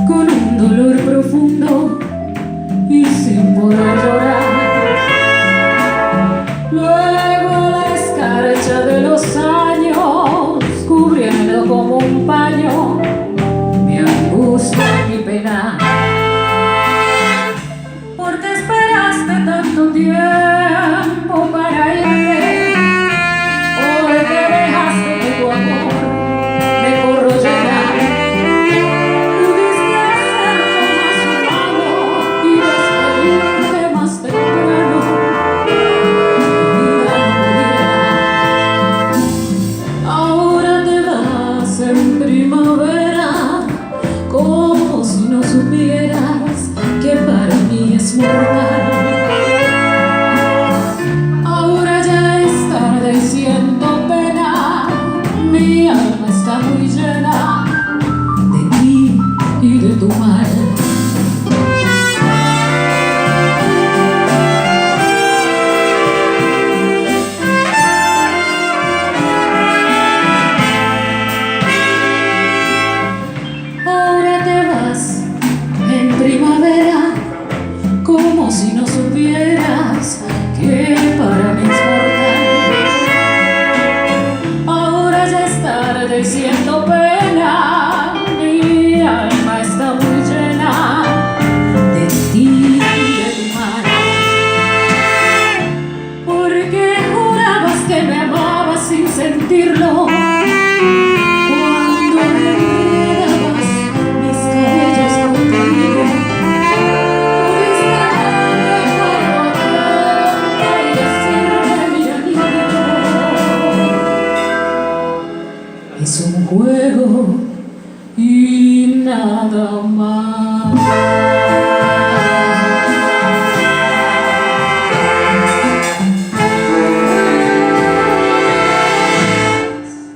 con un dolor profundo y sin poder llorar. Luego la escarcha de los años cubriendo como un paño mi angustia y mi pena. Porque esperaste tanto tiempo para irte, hoy que dejaste que tu amor me corroyera. Pudiste hacerlo más humano y despedirte más temprano. Mi vida no muriera. Ahora te vas en primavera, como si no supieras que para mí es mortal. Ahora ya es tarde y siento pena, mi alma está muy llena de ti y de tu mal. Ahora te vas en primavera, como si no supieras que para mí es mortal. Ahora ya es tarde y siento pena, mi alma está muy llena de ti y de tu mal. Porque jurabas que me amabas sin sentirlo, cuando me enredabas mis cabellos contigo. Es un juego y nada más.